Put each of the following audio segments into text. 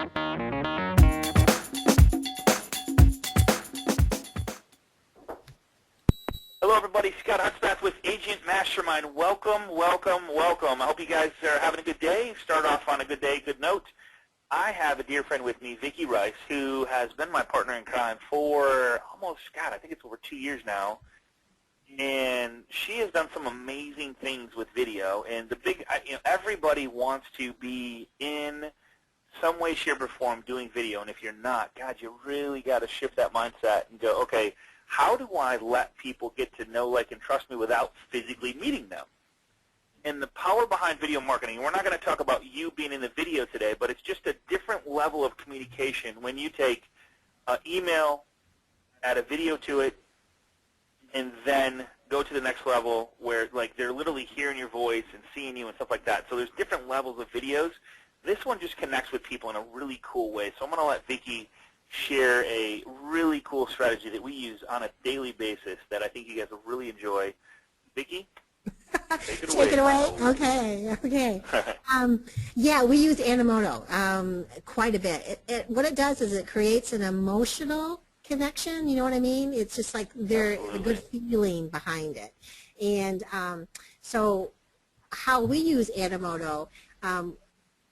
Hello, everybody. Scott Hutzbath with Agent Mastermind. Welcome, welcome, welcome. I hope you guys are having a good day. Start off on a good day, good note. I have a dear friend with me, Vicki Rice, who has been my partner in crime for almost, God, I think it's over 2 years now. And she has done some amazing things with video. And the big, everybody wants to be in some way, shape, or form doing video. And if you're not, God, you really got to shift that mindset and go, okay, how do I let people get to know, like, and trust me without physically meeting them? And the power behind video marketing, we're not going to talk about you being in the video today, but it's just a different level of communication when you take an email, add a video to it, and then go to the next level where, like, they're literally hearing your voice and seeing you and stuff like that. So there's different levels of videos. This one just connects with people in a really cool way. So I'm going to let Vicki share a really cool strategy that we use on a daily basis that I think you guys will really enjoy. Vicki, take it away. Take it away? Okay. Yeah, we use Animoto quite a bit. What it does is it creates an emotional connection, you know what I mean? It's just like there's a good feeling behind it. And so how we use Animoto,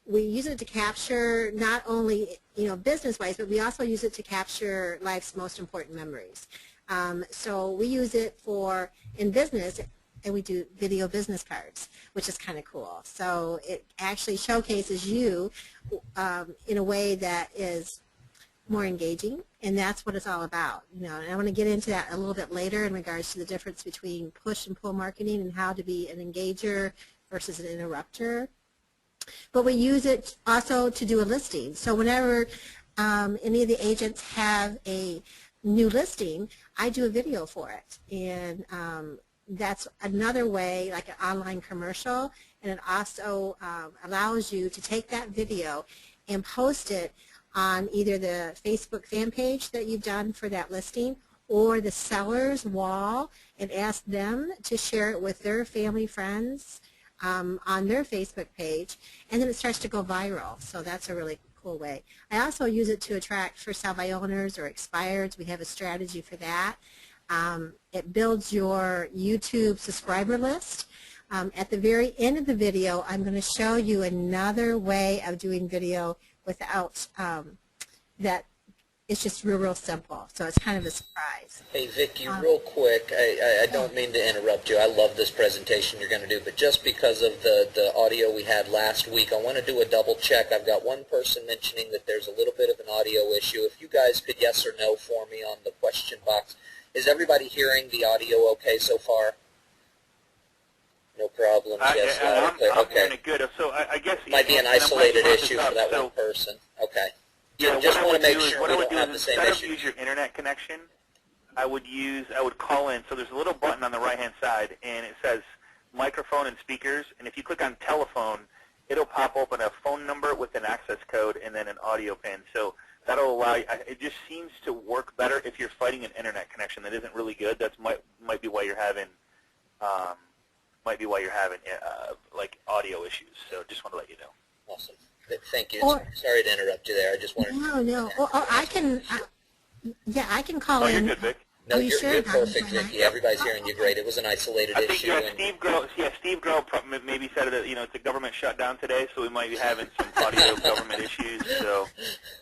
we use it to capture not only business-wise, but we also use it to capture life's most important memories. So we use it for in business, and we do video business cards, which is kind of cool. So it actually showcases you in a way that is more engaging, and that's what it's all about. And I want to get into that a little bit later in regards to the difference between push and pull marketing and how to be an engager versus an interrupter. But we use it also to do a listing. So whenever any of the agents have a new listing, I do a video for it. And that's another way, like an online commercial. And it also allows you to take that video and post it on either the Facebook fan page that you've done for that listing or the seller's wall and ask them to share it with their family, friends, on their Facebook page, and then it starts to go viral. So that's a really cool way. I also use it to attract first-time buy owners or expireds. We have a strategy for that. It builds your YouTube subscriber list. At the very end of the video, I'm going to show you another way of doing video without that. It's just real simple, so it's kind of a surprise. Hey, Vicki, real quick, I don't mean to interrupt you. I love this presentation you're going to do, but just because of the audio we had last week, I want to do a double check. I've got one person mentioning that there's a little bit of an audio issue. If you guys could yes or no for me on the question box. Is everybody hearing the audio okay so far? No problems. Yes, I'm okay. hearing it good. So I guess might be an isolated issue for that one person. Okay. Yeah, just want to make sure we don't have the same issue. Instead of use your internet connection, I would call in. So there's a little button on the right-hand side, and it says microphone and speakers. And if you click on telephone, it'll pop open a phone number with an access code and then an audio pin. So that'll allow you. It just seems to work better if you're fighting an internet connection that isn't really good. That's might be why you're having like audio issues. So just want to let you know. Awesome. Thank you. Sorry to interrupt you there. I just wanted to... No. Or I can, I can call in. You're good, Vic. No, you're perfect, Vicki. Everybody's hearing you great. It was an isolated issue. I think Steve Grohl maybe said that it's a government shutdown today, so we might be having some audio government issues. So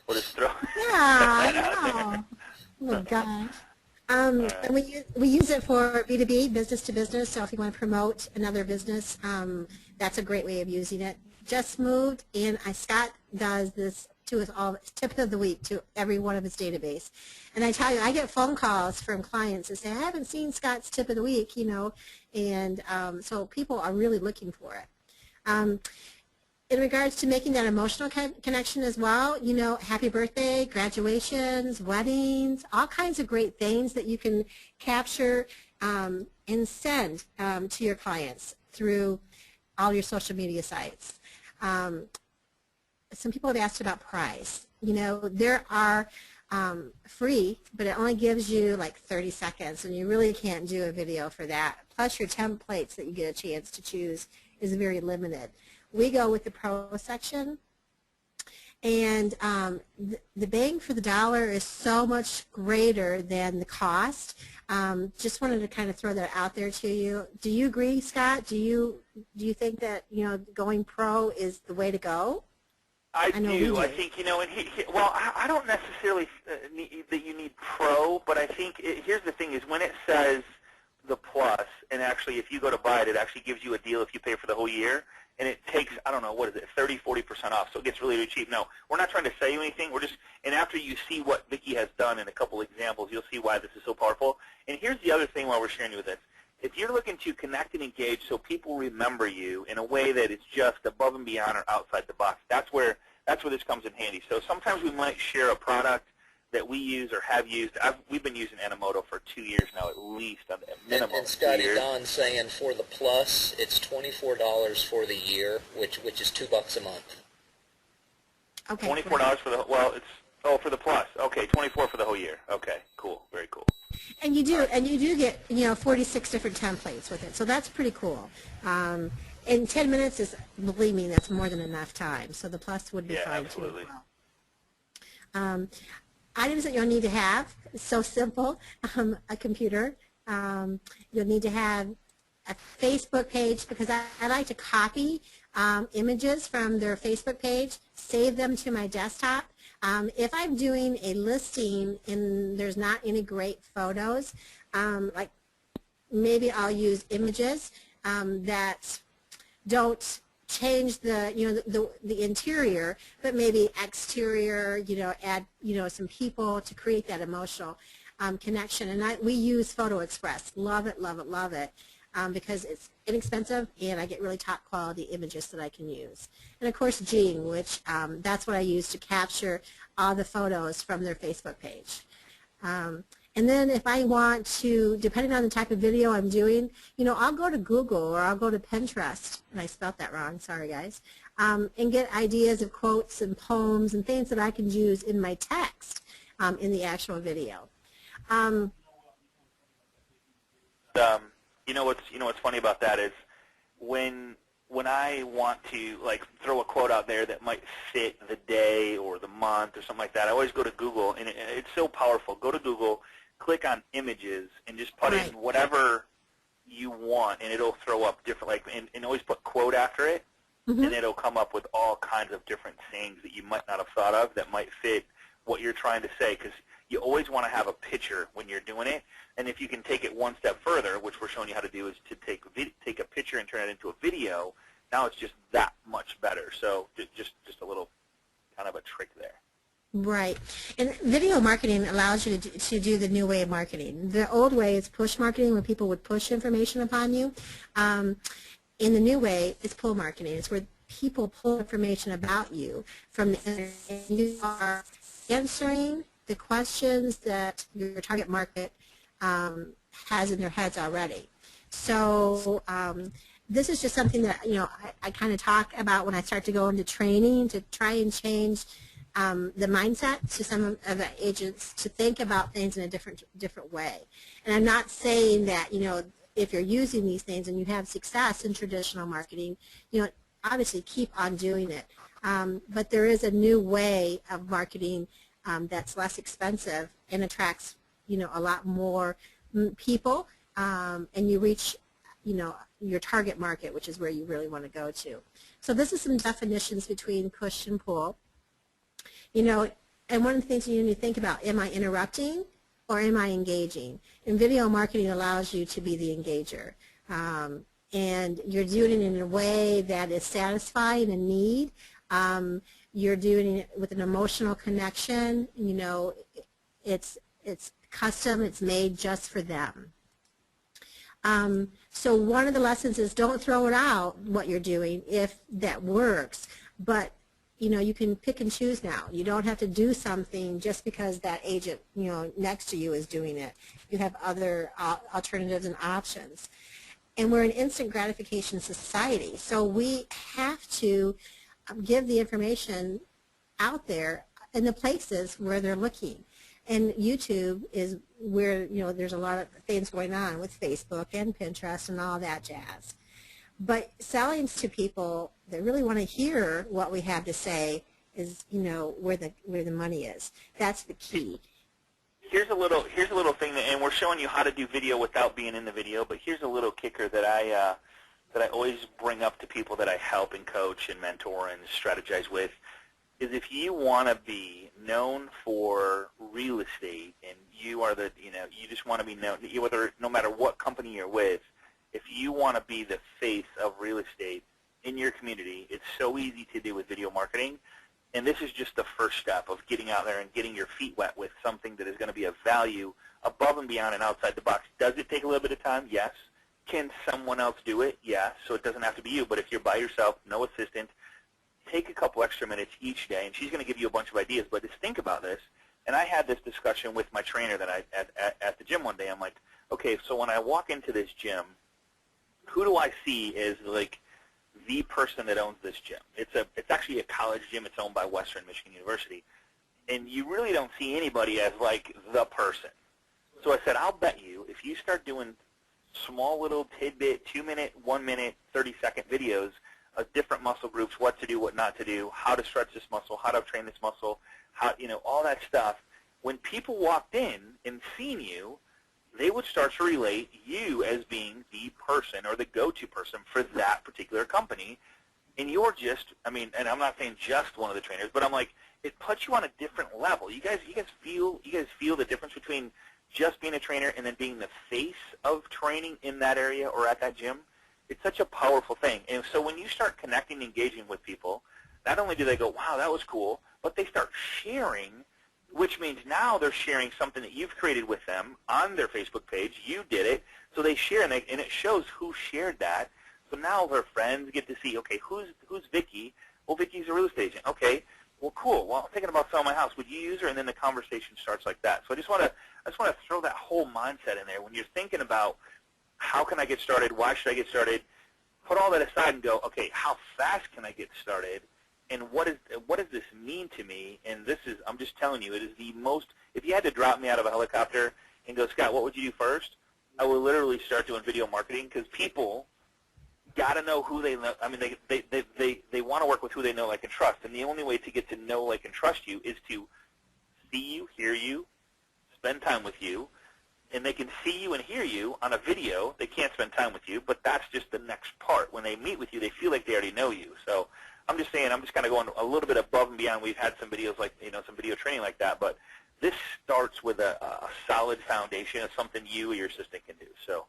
we'll just throw that out there. Oh gosh. And we use it for B2B, business to business. So if you want to promote another business, that's a great way of using it. Just moved, and Scott does this to us all, tip of the week to every one of his database. And I tell you, I get phone calls from clients that say, I haven't seen Scott's tip of the week, and so people are really looking for it. In regards to making that emotional connection as well, happy birthday, graduations, weddings, all kinds of great things that you can capture and send to your clients through all your social media sites. Some people have asked about price. There are free, but it only gives you like 30 seconds, and you really can't do a video for that. Plus your templates that you get a chance to choose is very limited. We go with the pro section, And the bang for the dollar is so much greater than the cost. Just wanted to kind of throw that out there to you. Do you agree, Scott? Do you think that going pro is the way to go? I do. I think, and well, I don't necessarily need, that you need pro, but I think here's the thing is when it says the plus, and actually if you go to buy it, it actually gives you a deal if you pay for the whole year, and it takes, I don't know, what is it, 30, 40% off, so it gets really, really cheap. No, we're not trying to sell you anything. We're just, and after you see what Vicki has done in a couple examples, you'll see why this is so powerful. And here's the other thing while we're sharing you with this. If you're looking to connect and engage so people remember you in a way that is just above and beyond or outside the box, that's where this comes in handy. So sometimes we might share a product that we use or have used. We've been using Animoto for 2 years now, at least, at minimum. And Scotty, Don's saying for the plus, it's $24 for the year, which is $2 a month. Okay. $24 for the for the plus. Okay, $24 for the whole year. Okay, cool, very cool. And you do get 46 different templates with it, so that's pretty cool. In 10 minutes is, believe me, that's more than enough time. So the plus would be fine absolutely. too. Items that you'll need to have, so simple. A computer. You'll need to have a Facebook page, because I like to copy images from their Facebook page, save them to my desktop. If I'm doing a listing and there's not any great photos, like maybe I'll use images that don't change the interior, but maybe exterior, add some people to create that emotional connection. And we use Photo Express. Love it, love it, love it. Because it's inexpensive and I get really top quality images that I can use. And of course Gene, which that's what I use to capture all the photos from their Facebook page. And then if I want to, depending on the type of video I'm doing, I'll go to Google or I'll go to Pinterest, and I spelled that wrong, sorry guys, and get ideas of quotes and poems and things that I can use in my text in the actual video. What's funny about that is when I want to throw a quote out there that might fit the day or the month or something like that, I always go to Google, and it's so powerful. Go to Google, click on images, and just put in whatever you want, and it'll throw up different, and always put quote after it, and it'll come up with all kinds of different things that you might not have thought of that might fit what you're trying to say, because you always want to have a picture when you're doing it. And if you can take it one step further, which we're showing you how to do, is to take a picture and turn it into a video. Now it's just that much better. So just a little kind of a trick there. Right. And video marketing allows you to do the new way of marketing. The old way is push marketing, when people would push information upon you. In the new way, it's pull marketing. It's where people pull information about you from the internet, and you are answering the questions that your target market has in their heads already. So this is just something that I kind of talk about when I start to go into training, to try and change the mindset to some of the agents to think about things in a different way. And I'm not saying that if you're using these things and you have success in traditional marketing, obviously keep on doing it. But there is a new way of marketing that's less expensive and attracts a lot more people, and you reach your target market, which is where you really want to go to. So this is some definitions between push and pull. And one of the things you need to think about, am I interrupting or am I engaging? And video marketing allows you to be the engager. And you're doing it in a way that is satisfying a need. You're doing it with an emotional connection. It's custom. It's made just for them. So one of the lessons is don't throw it out, what you're doing, if that works. But you can pick and choose now. You don't have to do something just because that agent next to you is doing it. You have other alternatives and options. And we're an instant gratification society, so we have to give the information out there in the places where they're looking. And YouTube is where there's a lot of things going on with Facebook and Pinterest and all that jazz. But selling to people that really want to hear what we have to say is where the money is. That's the key. Here's a little thing, and we're showing you how to do video without being in the video. But here's a little kicker that I always bring up to people that I help and coach and mentor and strategize with. Is if you want to be known for real estate and you are you just want to be known, no matter what company you're with, if you want to be the face of real estate in your community, it's so easy to do with video marketing. And this is just the first step of getting out there and getting your feet wet with something that is going to be of value above and beyond and outside the box. Does it take a little bit of time? Yes. Can someone else do it? Yeah. So it doesn't have to be you. But if you're by yourself, no assistant, take a couple extra minutes each day, and she's going to give you a bunch of ideas. But just think about this. And I had this discussion with my trainer that at the gym one day. I'm like, okay, so when I walk into this gym, who do I see as like the person that owns this gym? It's actually a college gym. It's owned by Western Michigan University. And you really don't see anybody as like the person. So I said, I'll bet you if you start doing small little tidbit, 2-minute, 1-minute, 30-second videos of different muscle groups, what to do, what not to do, how to stretch this muscle, how to train this muscle, how, all that stuff, when people walked in and seen you, they would start to relate you as being the person or the go-to person for that particular company. And you're just, and I'm not saying just one of the trainers, but I'm like, it puts you on a different level. You guys feel the difference between just being a trainer and then being the face of training in that area or at that gym? It's such a powerful thing. And so when you start connecting, engaging with people, not only do they go, wow, that was cool, but they start sharing, which means now they're sharing something that you've created with them on their Facebook page. You did it. So they share, and it shows who shared that. So now their friends get to see, okay, who's Vicky? Well, Vicky's a real estate agent. Okay, well, cool. Well, I'm thinking about selling my house. Would you use her? And then the conversation starts like that. So I just want to throw that whole mindset in there. When you're thinking about how can I get started, why should I get started, put all that aside and go, okay, how fast can I get started? And what does this mean to me? And this is, I'm just telling you, it is the most, if you had to drop me out of a helicopter and go, Scott, what would you do first? I would literally start doing video marketing, because people got to know who they know. They want to work with who they know, like, and trust. And the only way to get to know, like, and trust you is to see you, hear you, spend time with you. And they can see you and hear you on a video. They can't spend time with you, but that's just the next part. When they meet with you, they feel like they already know you. So I'm just saying, I'm just kind of going a little bit above and beyond. We've had some videos like, some video training like that, but this starts with a solid foundation of something you or your assistant can do. So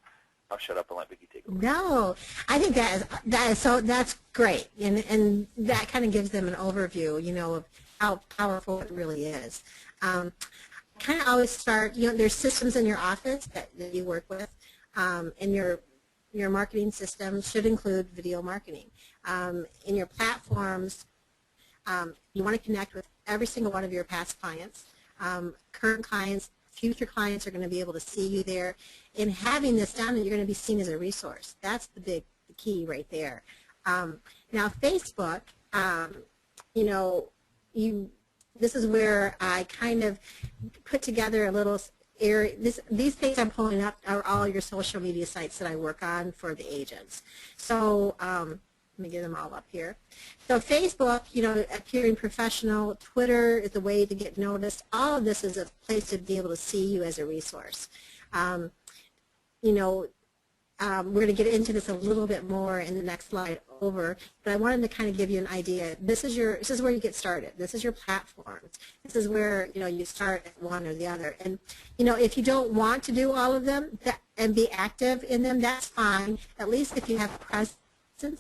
I'll shut up and let Vicki take it over. No, I think that's great, and that kind of gives them an overview, of how powerful it really is. Kind of always start, there's systems in your office that you work with, and your marketing system should include video marketing. In your platforms, you want to connect with every single one of your past clients, current clients, future clients are going to be able to see you there. In having this done, you're going to be seen as a resource. That's the key right there. Now, Facebook, this is where I kind of put together a little area. These things I'm pulling up are all your social media sites that I work on for the agents. So let me get them all up here. So Facebook, appearing professional. Twitter is a way to get noticed. All of this is a place to be able to see you as a resource. We're going to get into this a little bit more in the next slide over, but I wanted to kind of give you an idea. This is where you get started. This is your platform. This is where you start at one or the other. And if you don't want to do all of them and be active in them, that's fine. At least if you have presence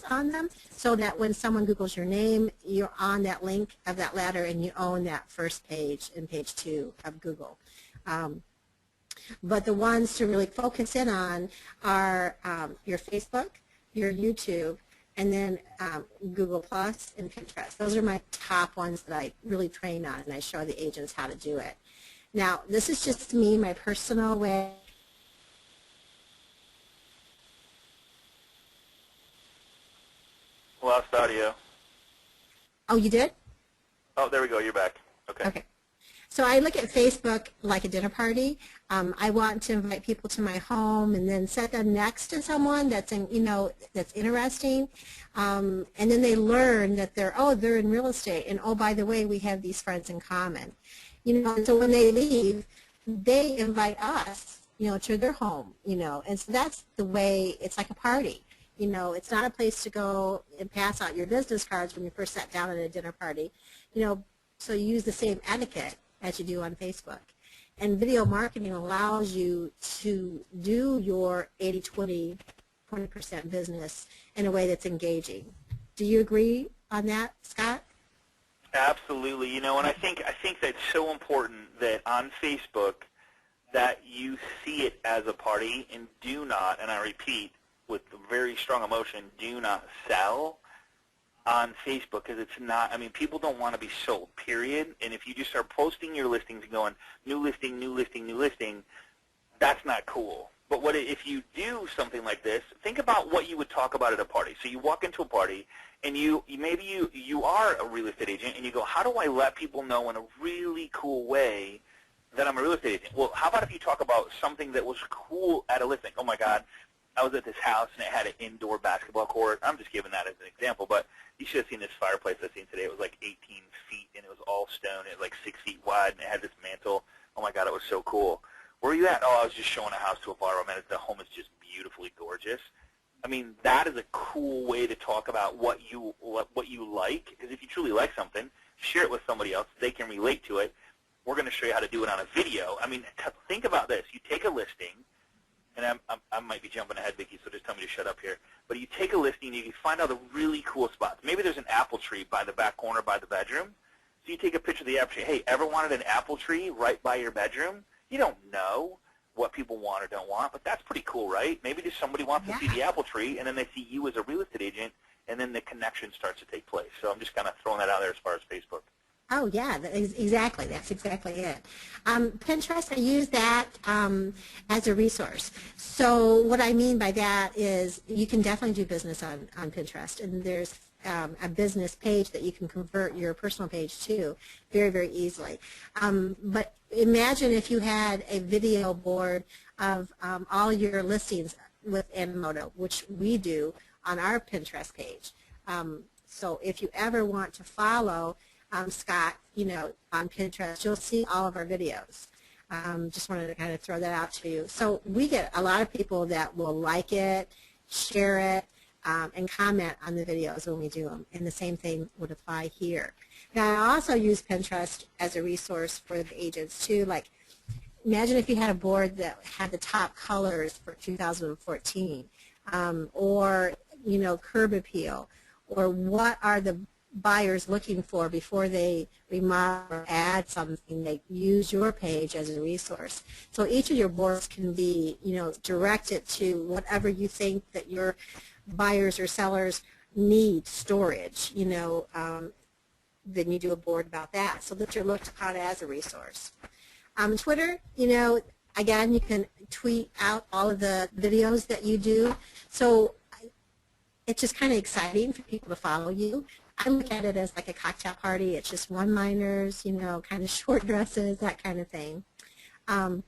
on them, so that when someone Googles your name, you're on that link of that ladder and you own that first page in page 2 of Google. But the ones to really focus in on are your Facebook, your YouTube, and then Google Plus and Pinterest. Those are my top ones that I really train on, and I show the agents how to do it. Now, this is just me, my personal way. Lost audio. Oh, you did? Oh, there we go. You're back. Okay. Okay. So I look at Facebook like a dinner party. I want to invite people to my home and then set them next to someone that's that's interesting. And then they learn that they're in real estate, and oh, by the way, we have these friends in common. And so when they leave, they invite us, to their home, and so that's the way. It's like a party. It's not a place to go and pass out your business cards when you first sat down at a dinner party. So you use the same etiquette as you do on Facebook. And video marketing allows you to do your 80-20, 20% business in a way that's engaging. Do you agree on that, Scott? Absolutely. And I think that's so important that on Facebook that you see it as a party and do not, and I repeat with very strong emotion, do not sell on Facebook, because it's not, people don't want to be sold, period. And if you just start posting your listings and going, new listing, new listing, new listing, that's not cool. But if you do something like this, think about what you would talk about at a party. So you walk into a party, and maybe you are a real estate agent, and you go, how do I let people know in a really cool way that I'm a real estate agent? Well, how about if you talk about something that was cool at a listing? Oh, my God, I was at this house, and it had an indoor basketball court. I'm just giving that as an example, but you should have seen this fireplace I've seen today. It was like 18 feet, and it was all stone. It was like 6 feet wide, and it had this mantle. Oh, my God, it was so cool. Where are you at? Oh, I was just showing a house to a borrower. Man, the home is just beautifully gorgeous. That is a cool way to talk about what you like, because if you truly like something, share it with somebody else. They can relate to it. We're going to show you how to do it on a video. Think about this. You take a listing, and I might be jumping ahead, Vicki, so just tell me to shut up here. But you take a listing, and you can find all the really cool spots. Maybe there's an apple tree by the back corner by the bedroom. So you take a picture of the apple tree. Hey, ever wanted an apple tree right by your bedroom? You don't know what people want or don't want, but that's pretty cool, right? Maybe just somebody wants to see the apple tree, and then they see you as a real estate agent, and then the connection starts to take place. So I'm just kind of throwing that out there as far as Facebook. Oh, yeah, exactly. That's exactly it. Pinterest, I use that as a resource. So what I mean by that is you can definitely do business on Pinterest, and there's a business page that you can convert your personal page to very, very easily. But imagine if you had a video board of all your listings with Animoto, which we do on our Pinterest page. So if you ever want to follow Scott, on Pinterest, you'll see all of our videos. Just wanted to kind of throw that out to you. So we get a lot of people that will like it, share it, and comment on the videos when we do them. And the same thing would apply here. Now, I also use Pinterest as a resource for the agents, too. Like, imagine if you had a board that had the top colors for 2014, or, curb appeal, or what are the buyers looking for before they remodel or add something. They use your page as a resource. So each of your boards can be, directed to whatever you think that your buyers or sellers need storage, then you do a board about that so that you're looked upon as a resource. Twitter, again, you can tweet out all of the videos that you do. So it's just kind of exciting for people to follow you. I look at it as like a cocktail party. It's just one-liners, kind of short dresses, that kind of thing. And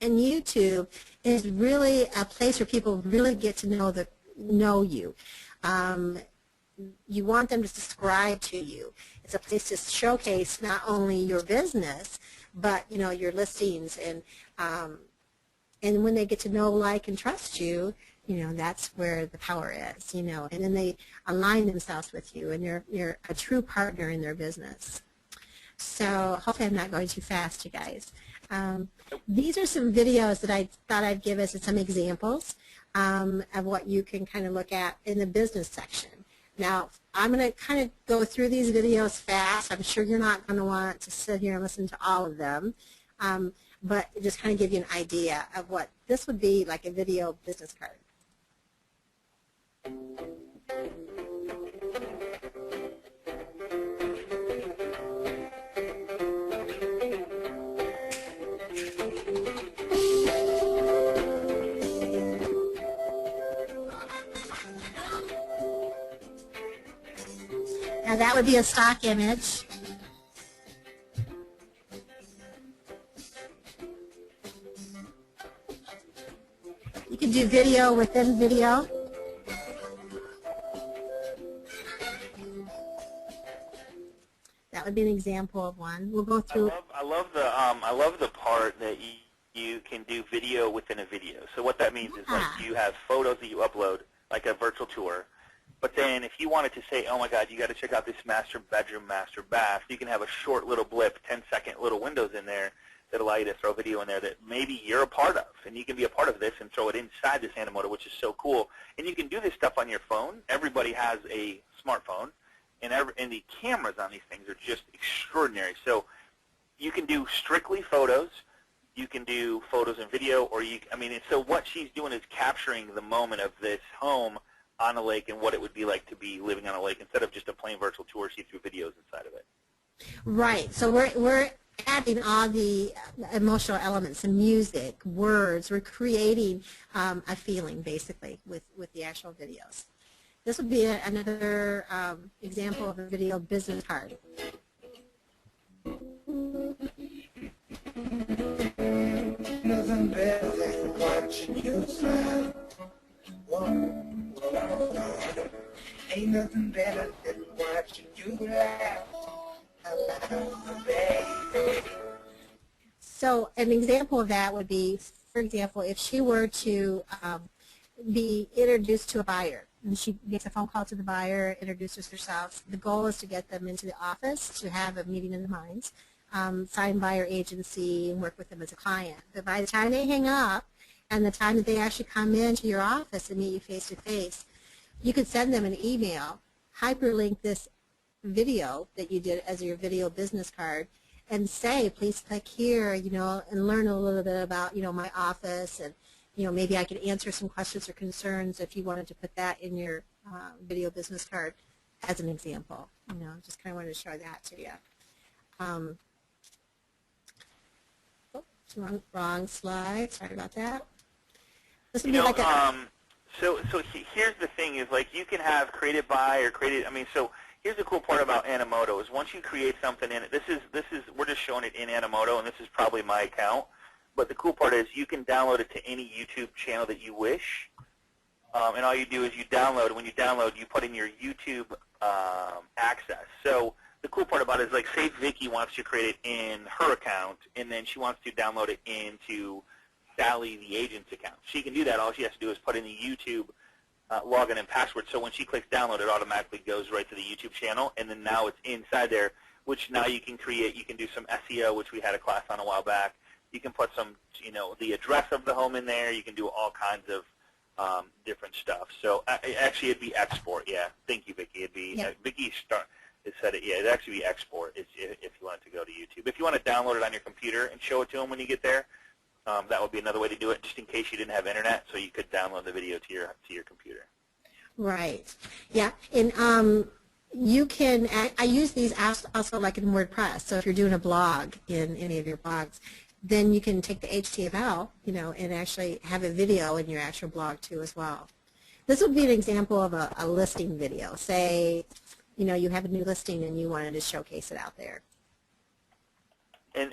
YouTube is really a place where people really get to know you. You want them to subscribe to you. It's a place to showcase not only your business, but your listings, and when they get to know, like, and trust you, that's where the power is, and then they align themselves with you, and you're a true partner in their business. So hopefully I'm not going too fast, you guys. These are some videos that I thought I'd give us some examples of what you can kind of look at in the business section. Now, I'm going to kind of go through these videos fast. I'm sure you're not going to want to sit here and listen to all of them, but just kind of give you an idea of what this would be like a video business card. Now that would be a stock image. can do video within video. That would be an example of one. We'll go through. I love the part that you can do video within a video. So what that means is like you have photos that you upload, like a virtual tour. But then if you wanted to say, oh my God, you got to check out this master bedroom, master bath, you can have a short little blip, 10-second little windows in there that allow you to throw video in there that maybe you're a part of. And you can be a part of this and throw it inside this Animoto, which is so cool. And you can do this stuff on your phone. Everybody has a smartphone. And the cameras on these things are just extraordinary. So you can do strictly photos. You can do photos and video. So what she's doing is capturing the moment of this home on a lake and what it would be like to be living on a lake instead of just a plain virtual tour. She threw videos inside of it. Right. So we're adding all the emotional elements, the music, words. We're creating a feeling, basically, with the actual videos. This would be another example of a video business card. Nothing better than watching you smile. Ain't nothing better than watching you laugh. So an example of that would be, for example, if she were to be introduced to a buyer, and she makes a phone call to the buyer, introduces herself. The goal is to get them into the office to have a meeting of the minds, sign buyer agency, and work with them as a client. But by the time they hang up and the time that they actually come into your office and meet you face-to-face, you could send them an email, hyperlink this video that you did as your video business card, and say, please click here, and learn a little bit about, my office, and maybe I could answer some questions or concerns if you wanted to put that in your video business card as an example. Just kind of wanted to show that to you. Wrong slide. Sorry about that. This would be like so here's the thing: is like you can have created by or created. So here's the cool part about Animoto is once you create something in it. This is we're just showing it in Animoto, and this is probably my account. But the cool part is you can download it to any YouTube channel that you wish. And all you do is you download. When you download, you put in your YouTube access. So the cool part about it is, like, say Vicki wants to create it in her account, and then she wants to download it into Sally, the agent's account. She can do that. All she has to do is put in the YouTube login and password. So when she clicks download, it automatically goes right to the YouTube channel, and then now it's inside there, which now you can create. You can do some SEO, which we had a class on a while back. You can put some, the address of the home in there. You can do all kinds of different stuff. So actually, it'd be export. Yeah, thank you, Vicki. It'd be Vicki said it. Yeah, it'd actually be export if you wanted to go to YouTube. If you want to download it on your computer and show it to them when you get there, that would be another way to do it, just in case you didn't have internet, so you could download the video to your computer. Right. Yeah, and you can. I use these also like in WordPress. So if you're doing a blog in any of your blogs, then you can take the HTML, and actually have a video in your actual blog too as well. This would be an example of a listing video. Say, you have a new listing and you wanted to showcase it out there. And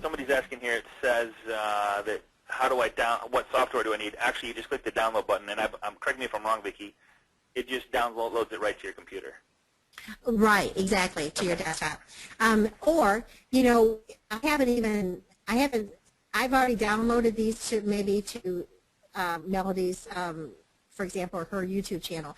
somebody's asking here. It says that how do I what software do I need? Actually, you just click the download button, and correct me if I'm wrong, Vicki. It just downloads it right to your computer. Right, exactly, to your desktop. Or, I've already downloaded these to Melody's, for example, her YouTube channel.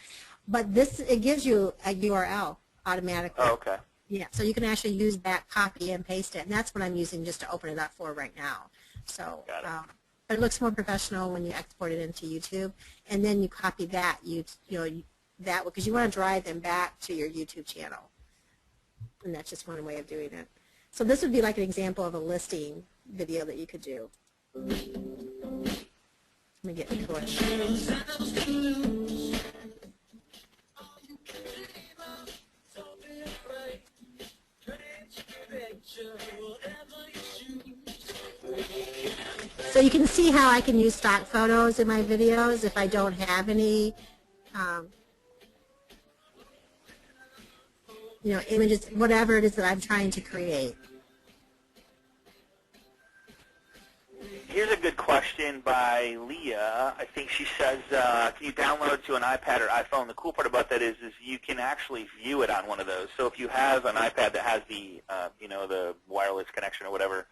But it gives you a URL automatically. Oh, okay. Yeah, so you can actually use that, copy and paste it, and that's what I'm using just to open it up for right now. So, but it looks more professional when you export it into YouTube, and then you copy that, that because you want to drive them back to your YouTube channel, and that's just one way of doing it. So this would be like an example of a listing video that you could do. Let me get to it. So you can see how I can use stock photos in my videos if I don't have any images, whatever it is that I'm trying to create. here's a good question by Leah. I think she says, can you download to an iPad or iPhone? The cool part about that is you can actually view it on one of those. So if you have an iPad that has the, the wireless connection or whatever,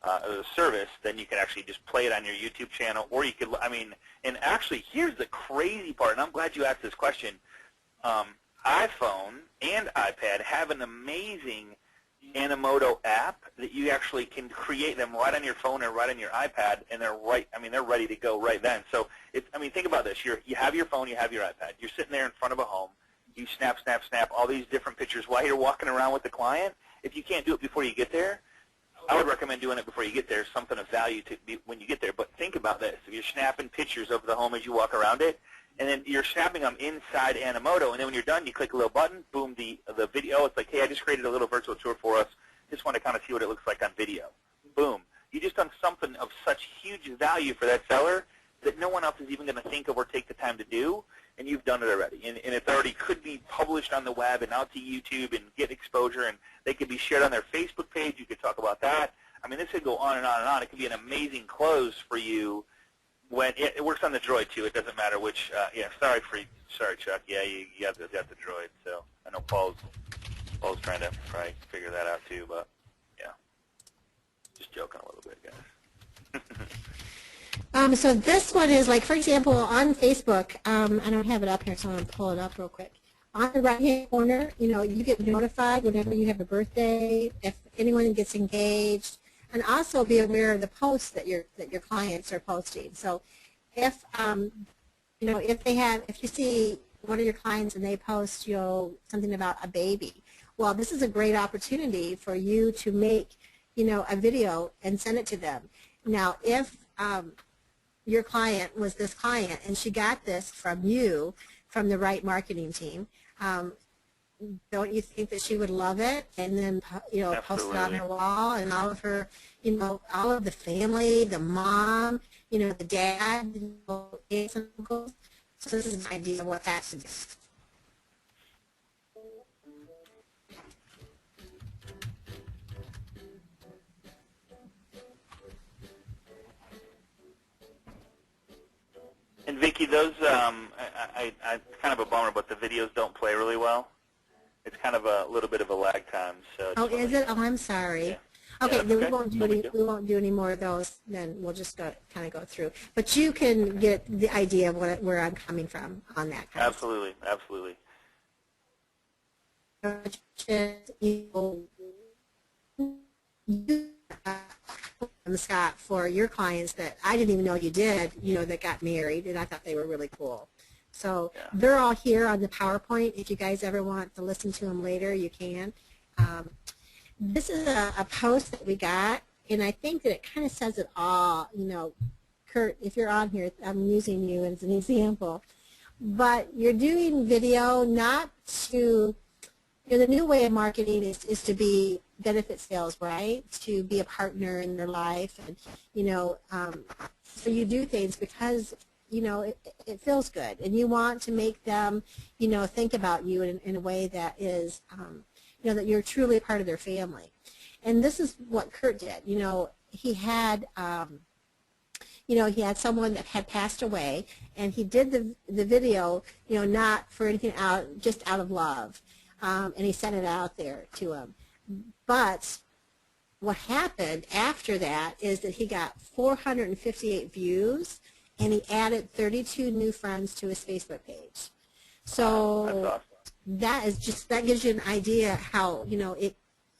the service, then you can actually just play it on your YouTube channel, or you could, and actually, here's the crazy part, and I'm glad you asked this question. iPhone and iPad have an amazing Animoto app that you actually can create them right on your phone or right on your iPad, and they're they're ready to go right then. So, think about this. You have your phone, you have your iPad. You're sitting there in front of a home. You snap all these different pictures while you're walking around with the client. If you can't do it before you get there, I would recommend doing it before you get there, something of value to be when you get there. But think about this. If you're snapping pictures of the home as you walk around it, and then you're snapping them inside Animoto, and then when you're done, you click a little button, boom, the video. It's like, hey, I just created a little virtual tour for us. Just want to kind of see what it looks like on video. Boom. You just done something of such huge value for that seller that no one else is even going to think of or take the time to do, and you've done it already. And it already could be published on the web and out to YouTube and get exposure, and they could be shared on their Facebook page. You could talk about that. This could go on and on and on. It could be an amazing close for you. When it works on the Droid too, it doesn't matter which. Sorry, Chuck. Yeah, you got the Droid. So I know Paul's trying to probably figure that out too, but yeah, just joking a little bit, guys. So this one is like, for example, on Facebook. I don't have it up here, so I'm going to pull it up real quick. On the right-hand corner, you get notified whenever you have a birthday, if anyone gets engaged, and also be aware of the posts that your clients are posting. So, if if you see one of your clients and they post something about a baby, well, this is a great opportunity for you to make a video and send it to them. Now, if your client was this client and she got this from you, from the right marketing team, don't you think that she would love it? And then post it on her wall, and all of her, all of the family, the mom, the dad, aunts and uncles. So this is an idea of what that should do. And Vicki, those I kind of a bummer, but the videos don't play really well. It's kind of a little bit of a lag time. So. Oh, is it? Oh, I'm sorry. Yeah. Okay, yeah, then okay. we won't do any more of those. Then we'll just kind of go through. But you can get the idea of where I'm coming from on that. Absolutely. Scott, for your clients that I didn't even know you did, that got married, and I thought they were really cool. So yeah. They're all here on the PowerPoint. If you guys ever want to listen to them later, you can. This is a post that we got, and I think that it kind of says it all. Kurt, if you're on here, I'm using you as an example. But you're doing video not to, the new way of marketing is to be benefit sales, right? To be a partner in their life, and so you do things because it feels good, and you want to make them think about you in a way that is that you're truly a part of their family. And this is what Kurt did. He had he had someone that had passed away, and he did the video not for anything just out of love, and he sent it out there to him. But what happened after that is that he got 458 views, and he added 32 new friends to his Facebook page. So that's awesome. That gives you an idea how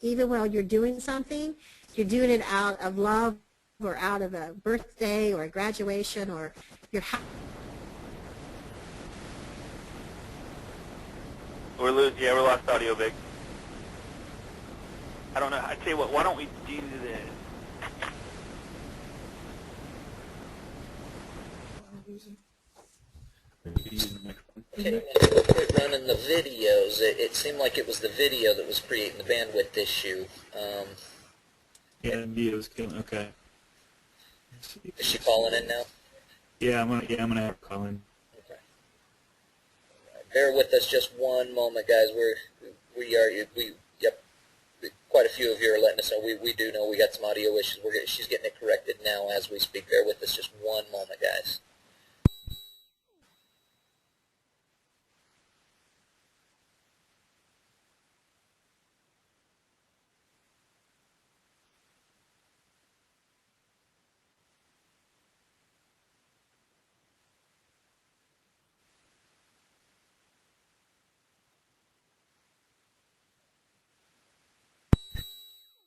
even while you're doing something, you're doing it out of love or out of a birthday or a graduation or your house. We lost audio, Vic. I don't know. I tell you what. Why don't we do this? Quit running the videos. It seemed like it was the video that was creating the bandwidth issue. Yeah, the video's killing. Okay. Is she calling in now? Yeah, I'm gonna have her call in. Okay. Bear with us just one moment, guys. Yep. quite a few of you are letting us know. We do know we got some audio issues. She's getting it corrected now as we speak. Bear with us just one moment, guys.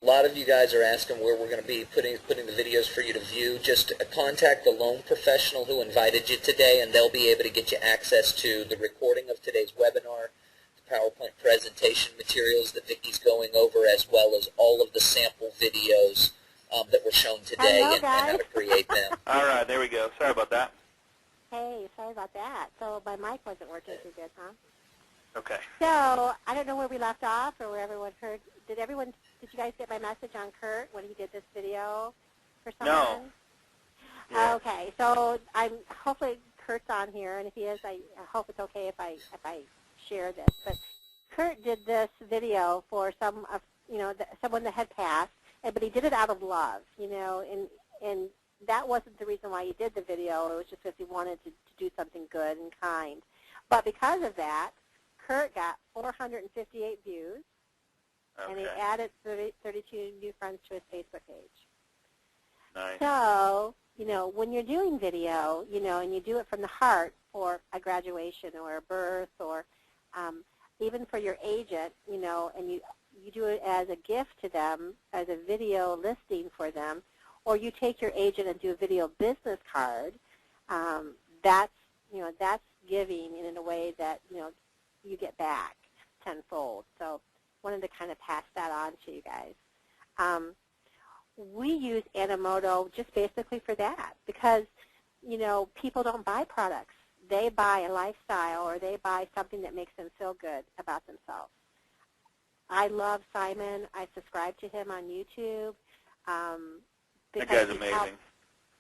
A lot of you guys are asking where we're going to be putting the videos for you to view. Just contact the loan professional who invited you today, and they'll be able to get you access to the recording of today's webinar, the PowerPoint presentation materials that Vicky's going over, as well as all of the sample videos that were shown today. Hello, and how to create them. All right, there we go. Sorry about that. Hey, sorry about that. So my mic wasn't working too good, huh? Okay. So I don't know where we left off or where everyone heard. Did you guys get my message on Kurt when he did this video for someone? No. Yeah. Okay, so hopefully Kurt's on here, and if he is, I hope it's okay if I share this. But Kurt did this video for someone that had passed, but he did it out of love, and that wasn't the reason why he did the video. It was just because he wanted to do something good and kind. But because of that, Kurt got 458 views. Okay. And he added 32 new friends to his Facebook page. Nice. So, when you're doing video, and you do it from the heart for a graduation or a birth or even for your agent, and you do it as a gift to them, as a video listing for them, or you take your agent and do a video business card, that's giving in a way that, you get back tenfold. So wanted to kind of pass that on to you guys. We use Animoto just basically for that because, people don't buy products. They buy a lifestyle or they buy something that makes them feel good about themselves. I love Simon. I subscribe to him on YouTube. That guy's amazing.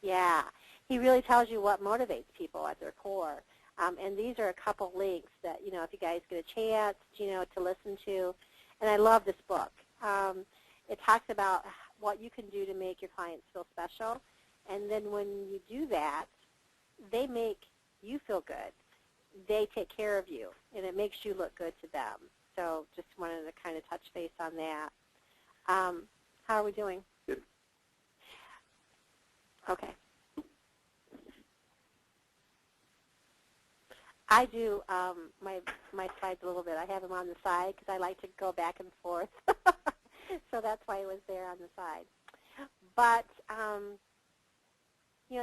Yeah. He really tells you what motivates people at their core. And these are a couple links that, if you guys get a chance, to listen to. And I love this book. It talks about what you can do to make your clients feel special. And then when you do that, they make you feel good. They take care of you, and it makes you look good to them. So just wanted to kind of touch base on that. How are we doing? Good. Okay. I do my slides a little bit. I have them on the side because I like to go back and forth. So that's why it was there on the side. But,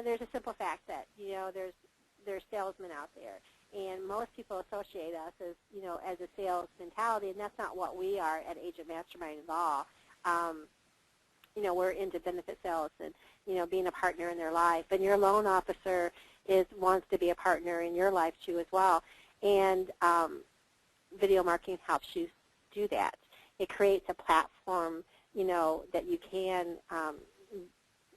there's a simple fact that, there's salesmen out there. And most people associate us as, as a sales mentality, and that's not what we are at Agent Mastermind at all. We're into benefit sales and, being a partner in their life. And your loan officer wants to be a partner in your life, too, as well. And video marketing helps you do that. It creates a platform, that you can,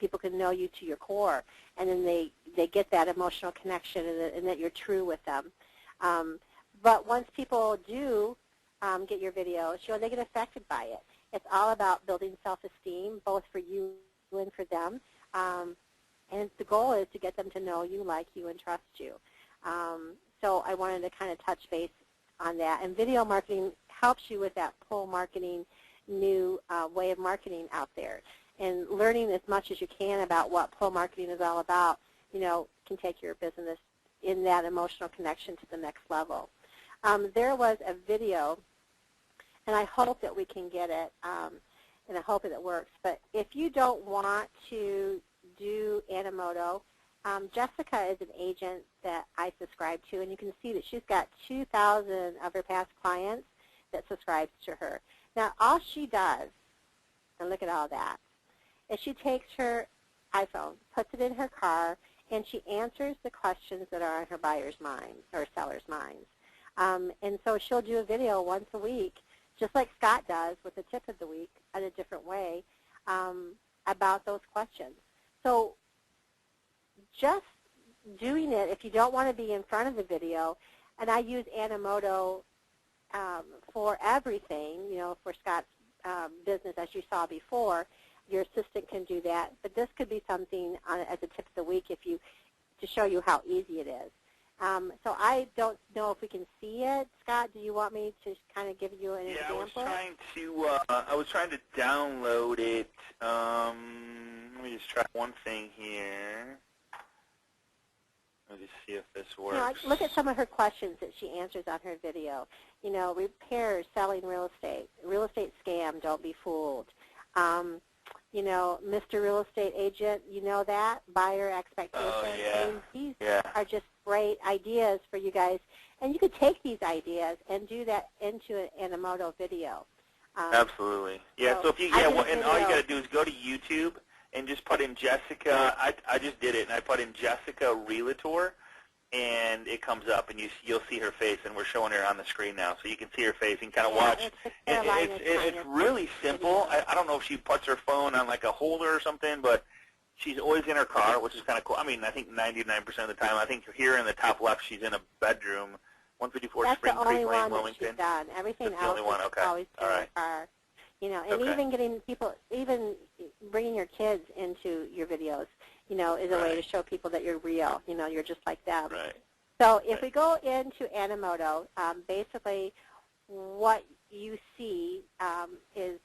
people can know you to your core. And then they get that emotional connection and that you're true with them. But once people do get your videos, they get affected by it. It's all about building self-esteem, both for you and for them. And the goal is to get them to know you, like you, and trust you. So I wanted to kind of touch base on that. And video marketing helps you with that pull marketing, new way of marketing out there. And learning as much as you can about what pull marketing is all about, can take your business in that emotional connection to the next level. There was a video, and I hope that we can get it, and I hope that it works. But if you don't want to do Animoto, Jessica is an agent that I subscribe to, and you can see that she's got 2,000 of her past clients that subscribes to her. Now, all she does, and look at all that, is she takes her iPhone, puts it in her car, and she answers the questions that are on her buyer's mind or seller's minds. And so she'll do a video once a week, just like Scott does with the tip of the week in a different way, about those questions. So just doing it, if you don't want to be in front of the video, and I use Animoto for everything, for Scott's business, as you saw before, your assistant can do that. But this could be something as a tip of the week to show you how easy it is. So I don't know if we can see it. Scott, do you want me to kind of give you an example? I was trying to download it. Let me just try one thing here. Let me just see if this works. Look at some of her questions that she answers on her video. Repairs, selling real estate scam, don't be fooled. Mr. Real Estate Agent, that, buyer expectations. Oh, yeah. These are just great ideas for you guys. And you could take these ideas and do that into an Animoto video. Absolutely. Yeah, so if you, and all you got to do is go to YouTube and just put in Jessica. I just did it, and I put in Jessica Realtor, and it comes up, and you'll see her face, and we're showing her on the screen now, so you can see her face and kind of watch. It's really simple. I don't know if she puts her phone on like a holder or something, but she's always in her car, which is kind of cool. I mean, I think 99% of the time. I think here in the top left, she's in a bedroom, 154 Spring Creek Lane, Wilmington. That's the only one that she's done. Everything That's else the only one. Okay. always in her car. And even getting people, even bringing your kids into your videos, is a way to show people that you're real. You're just like them. Right. So if we go into Animoto, basically what you see is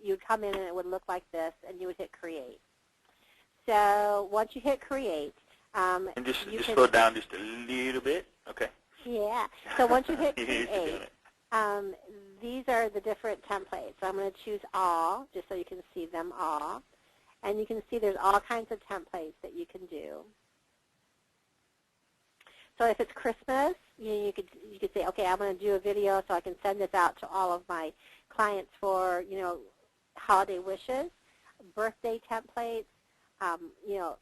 you'd come in and it would look like this, and you would hit Create. So once you hit Create, and just slow down just a little bit. Okay. Yeah. So once you hit Create, these are the different templates. So I'm going to choose all, just so you can see them all. And you can see there's all kinds of templates that you can do. So if it's Christmas, you could say, okay, I'm going to do a video so I can send this out to all of my clients for, holiday wishes, birthday templates,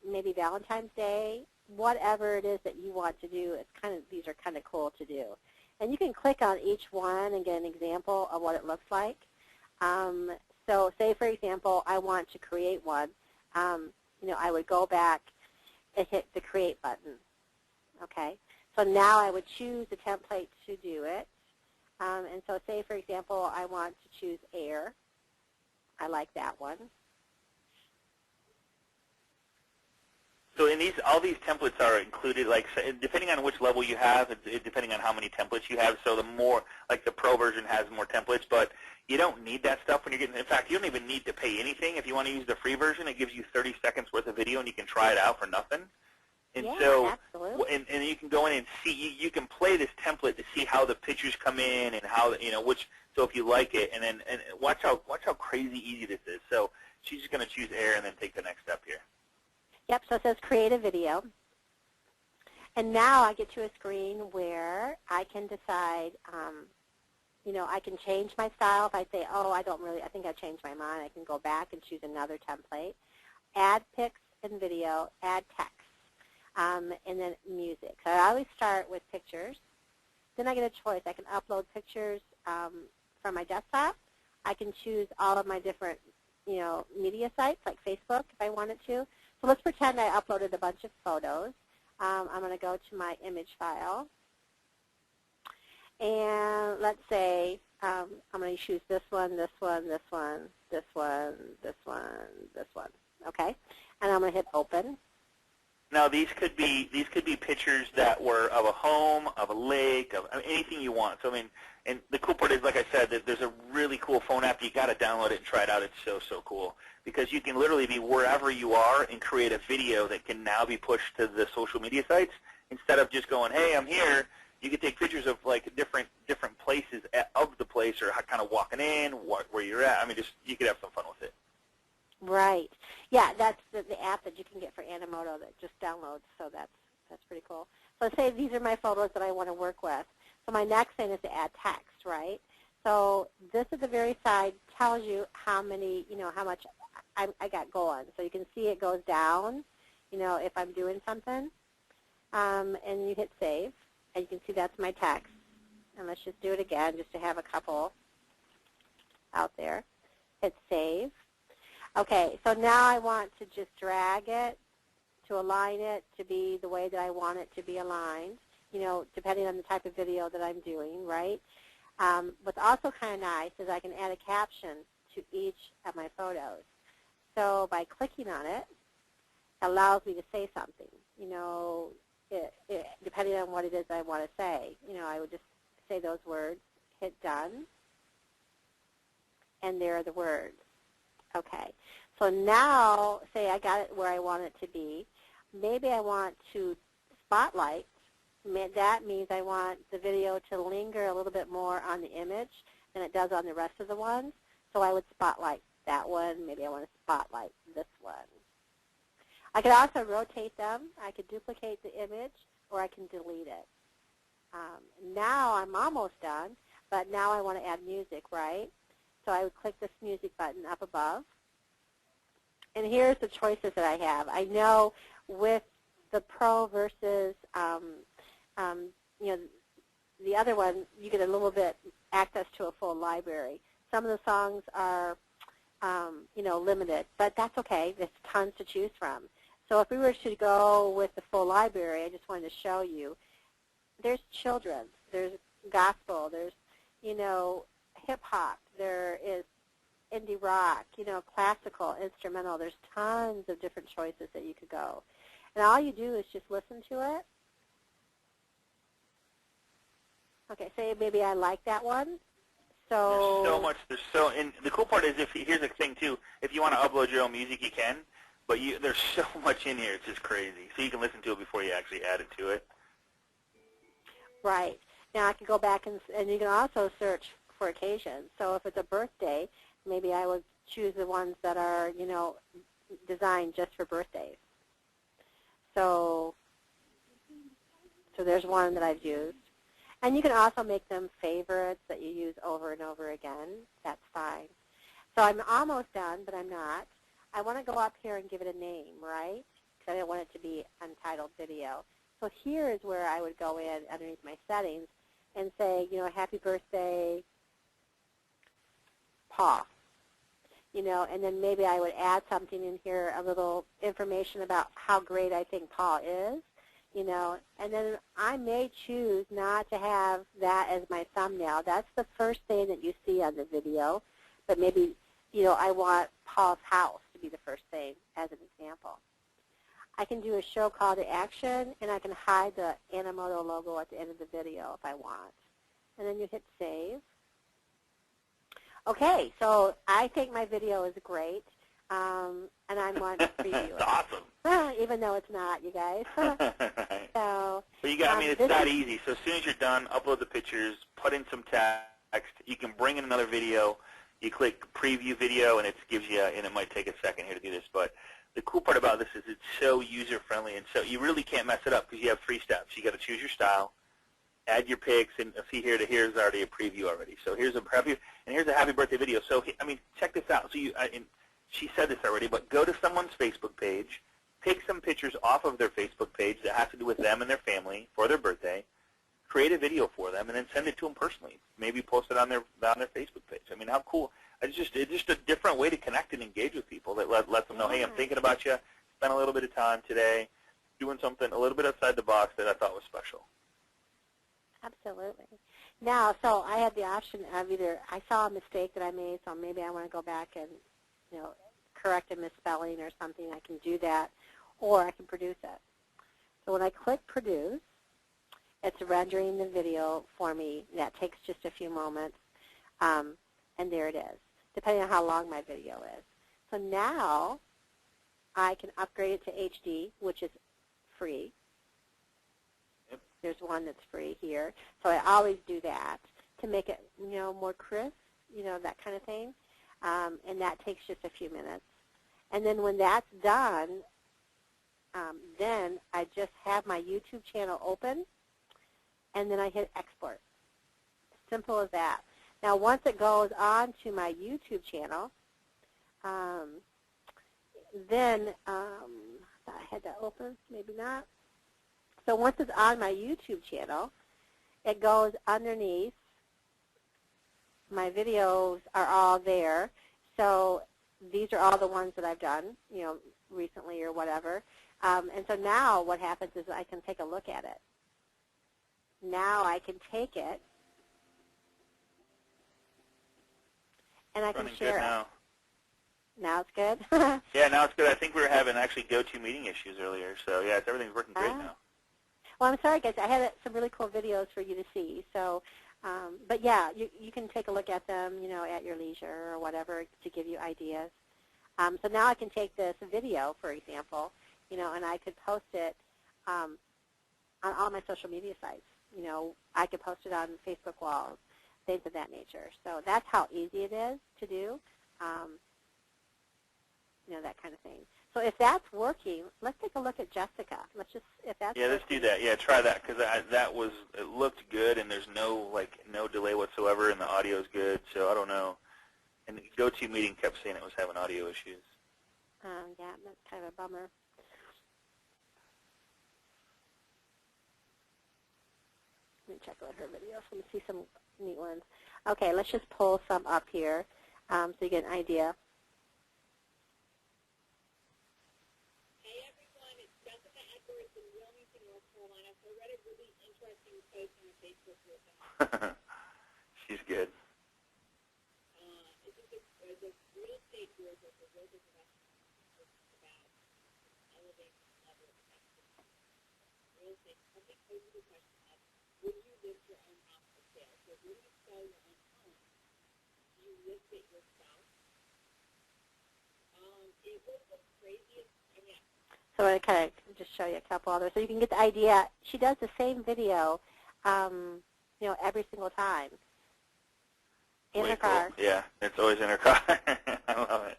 maybe Valentine's Day, whatever it is that you want to do. These are kind of cool to do. And you can click on each one and get an example of what it looks like. So say, for example, I want to create one. I would go back and hit the Create button. Okay? So now I would choose the template to do it. And so say, for example, I want to choose air. I like that one. So in all these templates are included, like depending on which level you have, depending on how many templates you have. So the more, like the Pro version has more templates, but you don't need that stuff when you're getting. In fact, you don't even need to pay anything if you want to use the free version. It gives you 30 seconds worth of video, and you can try it out for nothing. And absolutely. And you can go in and see. You can play this template to see how the pictures come in and how which. So if you like it, and watch how crazy easy this is. So she's just going to choose air and then take the next step here. Yep, so it says create a video. And now I get to a screen where I can decide, I can change my style. If I say, I think I changed my mind, I can go back and choose another template. Add pics and video, add text, and then music. So I always start with pictures. Then I get a choice. I can upload pictures from my desktop. I can choose all of my different, media sites like Facebook if I wanted to. So let's pretend I uploaded a bunch of photos. I'm going to go to my image file. And let's say I'm going to choose this one, this one, this one, this one, this one, this one. Okay? And I'm going to hit open. Now these could be pictures that were of a home, of a lake, of anything you want. So and the cool part is, like I said, that there's a really cool phone app. You got to download it and try it out. It's so cool because you can literally be wherever you are and create a video that can now be pushed to the social media sites instead of just going, hey, I'm here. You can take pictures of like different places of the place or kind of walking in, where you're at. You could have some fun with it. Right. Yeah, that's the app that you can get for Animoto that just downloads, so that's pretty cool. So say these are my photos that I want to work with. So my next thing is to add text, right? So this at the very side tells you how much I got going. So you can see it goes down, if I'm doing something. And you hit save, and you can see that's my text. And let's just do it again just to have a couple out there. Hit save. Okay, so now I want to just drag it to align it to be the way that I want it to be aligned, depending on the type of video that I'm doing, right? What's also kind of nice is I can add a caption to each of my photos. So by clicking on it, it allows me to say something. You know, depending on what it is I want to say. You know, I would just say those words, hit done, and there are the words. Okay. So now, say I got it where I want it to be. Maybe I want to spotlight. That means I want the video to linger a little bit more on the image than it does on the rest of the ones. So I would spotlight that one. Maybe I want to spotlight this one. I could also rotate them. I could duplicate the image, or I can delete it. Now I'm almost done, but now I want to add music, right? So I would click this music button up above. And here's the choices that I have. I know with the Pro versus, you know, the other one, you get a little bit access to a full library. Some of the songs are, you know, limited, but that's okay. There's tons to choose from. So if we were to go with the full library, I just wanted to show you, there's children's, there's gospel, there's, you know, hip-hop, there is indie rock, you know, classical, instrumental. There's tons of different choices that you could go. And all you do is just listen to it. Okay, say maybe I like that one. So there's so much. And the cool part is, here's the thing too. If you want to upload your own music, you can. But there's so much in here. It's just crazy. So you can listen to it before you actually add it to it. Right. Now I can go back and you can also search for occasions. So if it's a birthday, maybe I would choose the ones that are, you know, designed just for birthdays. So there's one that I've used. And you can also make them favorites that you use over and over again. That's fine. So I'm almost done, but I'm not. I want to go up here and give it a name, right? Because I don't want it to be untitled video. So here is where I would go in underneath my settings and say, you know, happy birthday, Paul. You know, and then maybe I would add something in here, a little information about how great I think Paul is, you know, and then I may choose not to have that as my thumbnail. That's the first thing that you see on the video, but maybe, you know, I want Paul's house to be the first thing as an example. I can do a show call to action, and I can hide the Animoto logo at the end of the video if I want. And then you hit save. Okay, so I think my video is great, and I want to preview it. It's awesome. Even though it's not, you guys. Right. So, but you got, I mean, it's that easy. So as soon as you're done, upload the pictures, put in some text. You can bring in another video. You click preview video, and it gives you, and it might take a second here to do this, but the cool part about this is it's so user-friendly, and so you really can't mess it up because you have 3 steps. You got to choose your style, add your pics, and see here, here's already a preview already. So here's a preview, and here's a happy birthday video. So, I mean, check this out. So and she said this already, but go to someone's Facebook page, pick some pictures off of their Facebook page that has to do with them and their family for their birthday, create a video for them, and then send it to them personally. Maybe post it on their Facebook page. I mean, how cool. It's just a different way to connect and engage with people that lets them know, hey, I'm thinking about you, spent a little bit of time today doing something a little bit outside the box that I thought was special. Absolutely. Now, so I had the option of either I saw a mistake that I made, so maybe I want to go back and, you know, correct a misspelling or something. I can do that, or I can produce it. So when I click produce, it's rendering the video for me. That takes just a few moments, and there it is, depending on how long my video is. So now I can upgrade it to HD, which is free. Yep. There's one that's free here. So I always do that to make it, you know, more crisp, you know, that kind of thing. And that takes just a few minutes. And then when that's done, then I just have my YouTube channel open, and then I hit export. Simple as that. Now, once it goes on to my YouTube channel, then I had that open, maybe not. So once it's on my YouTube channel, it goes underneath. My videos are all there. So these are all the ones that I've done, you know, recently or whatever. And so now what happens is I can take a look at it. Now I can take it and I can Running share good it. now. Now it's good? Yeah, now it's good. I think we were having actually GoToMeeting issues earlier. So, yeah, everything's working great now. Well, I'm sorry, guys. I had some really cool videos for you to see. So, but, yeah, you can take a look at them, at your leisure or whatever to give you ideas. So now I can take this video, for example, and I could post it on all my social media sites. I could post it on Facebook walls, things of that nature. So that's how easy it is to do, that kind of thing. So if that's working, let's take a look at Jessica. If that's Yeah, let's do that. Yeah, try that because it looked good and there's no delay whatsoever and the audio is good. So I don't know. And GoToMeeting kept saying it was having audio issues. Yeah, that's kind of a bummer. Let me check out her videos. Let me see some neat ones. Okay, let's just pull some up here so you get an idea. Hey everyone, it's Jessica Edwards in Wilmington, North Carolina. So I read a really interesting post on a Facebook group. She's good. It's a real estate group with a real estate professional about elevating the level of effectiveness. Real estate, something posed the question of, would you list your own house for sale? So when you sell your own home, do you list it yourself? It was the craziest, So I kind of just show you a couple others so you can get the idea. She does the same video, every single time. In her car. Cool. Yeah, it's always in her car. I love it.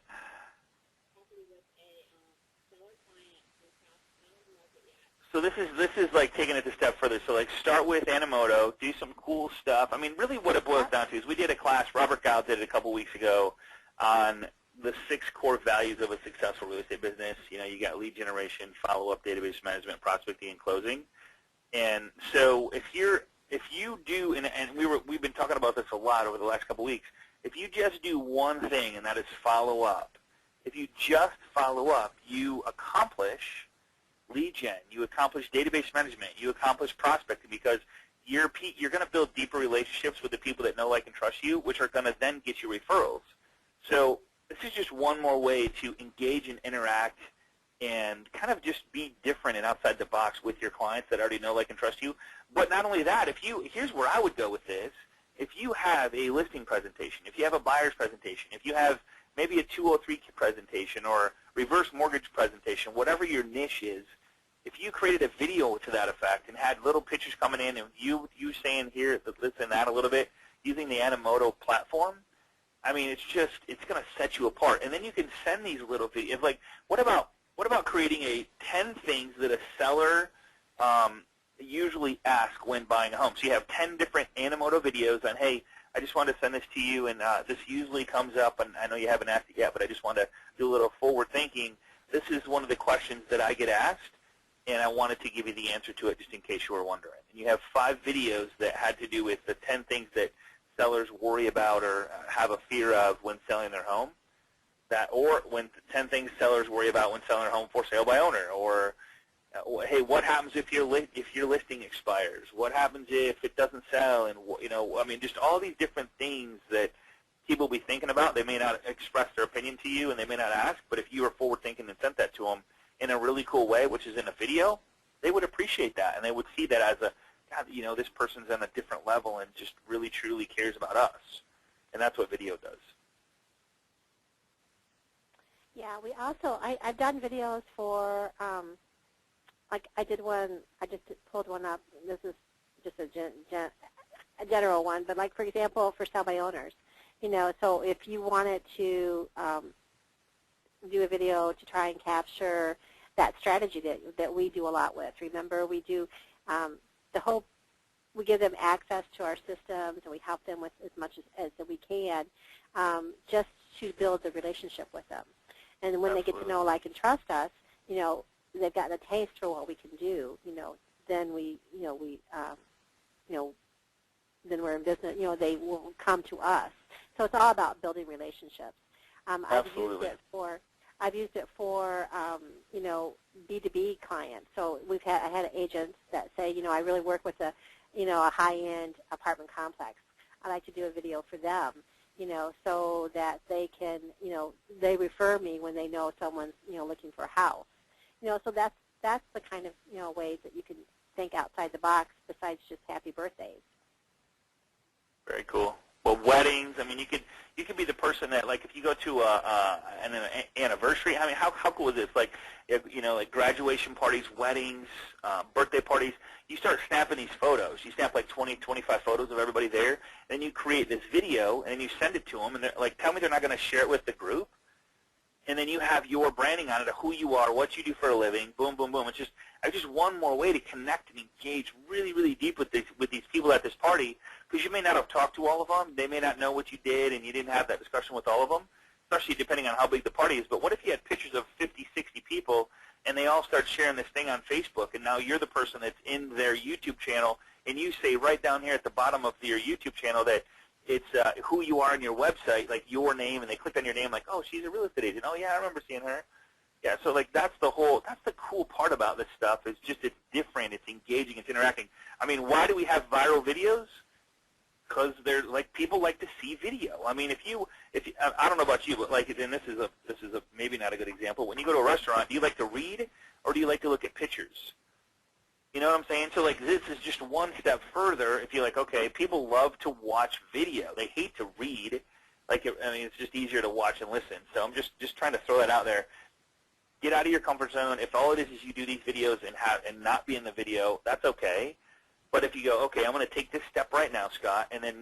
So this is like taking it a step further. So like start with Animoto, do some cool stuff. I mean, really what it boils down to is we did a class, Robert Gao did it a couple weeks ago on the 6 core values of a successful real estate business. You got lead generation, follow-up, database management, prospecting, and closing. And so if you do, and we've been talking about this a lot over the last couple weeks, if you just do one thing, and that is follow up, if you just follow up, you accomplish lead gen, you accomplish database management, you accomplish prospecting because you're going to build deeper relationships with the people that know, like, and trust you, which are going to then get you referrals. So this is just one more way to engage and interact and kind of just be different and outside the box with your clients that already know, like, and trust you. But not only that, here's where I would go with this. If you have a listing presentation, if you have a buyer's presentation, if you have maybe a 203 presentation or reverse mortgage presentation, whatever your niche is, if you created a video to that effect and had little pictures coming in and you saying here, this and that a little bit, using the Animoto platform, I mean, it's going to set you apart. And then you can send these little videos. Like, what about creating a 10 things that a seller usually asks when buying a home? So you have 10 different Animoto videos on, hey, I just wanted to send this to you, and this usually comes up, and I know you haven't asked it yet, but I just want to do a little forward thinking. This is one of the questions that I get asked, and I wanted to give you the answer to it just in case you were wondering. And you have 5 videos that had to do with the 10 things that sellers worry about or have a fear of when selling their home, or 10 things sellers worry about when selling their home for sale by owner, or hey, what happens if your listing expires? What happens if it doesn't sell? And I mean, just all these different things that people will be thinking about. They may not express their opinion to you, and they may not ask. But if you were forward thinking and sent that to them in a really cool way, which is in a video, they would appreciate that, and they would see that as a, God, this person's on a different level and just really truly cares about us, and that's what video does. Yeah, we also I've done videos for. Like I did one, I just pulled one up. This is just a general one, but like for example, for sell by owners, so if you wanted to do a video to try and capture that strategy that we do a lot with. Remember, we do we give them access to our systems and we help them with as much as we can, just to build the relationship with them. And when they get to know, like, and trust us, they've gotten a taste for what we can do, then then we're in business, they will come to us. So it's all about building relationships. I've used it for B2B clients. So I had agents that say, I really work with a high-end apartment complex. I like to do a video for them, so that they can, they refer me when they know someone's, looking for a house. So that's the kind of, ways that you can think outside the box besides just happy birthdays. Very cool. Well, weddings. I mean, you could be the person that, like, if you go to an anniversary. I mean, how cool is this? Like, like graduation parties, weddings, birthday parties. You start snapping these photos. You snap like 20, 25 photos of everybody there. Then you create this video and you send it to them. And they're like, tell me they're not going to share it with the group. And then you have your branding on it of who you are, what you do for a living. Boom, boom, boom. It's just one more way to connect and engage really, really deep with these people at this party, because you may not have talked to all of them. They may not know what you did, and you didn't have that discussion with all of them, especially depending on how big the party is. But what if you had pictures of 50, 60 people, and they all start sharing this thing on Facebook, and now you're the person that's in their YouTube channel, and you say right down here at the bottom of your YouTube channel that it's who you are on your website, like your name, and they click on your name like, oh, she's a real estate agent. Oh, yeah, I remember seeing her. Yeah, so like that's the cool part about this stuff. It's just it's different, it's engaging, it's interacting. I mean, why do we have viral videos? Because they're like people like to see video. I mean, if you I don't know about you, but like, and this is a maybe not a good example. When you go to a restaurant, do you like to read or do you like to look at pictures? You know what I'm saying? So like this is just one step further. If you're like, okay, people love to watch video. They hate to read. Like, I mean, it's just easier to watch and listen. So I'm just trying to throw that out there. Get out of your comfort zone. If all it is you do these videos and not be in the video, that's okay. But if you go, okay, I'm going to take this step right now, Scott, and then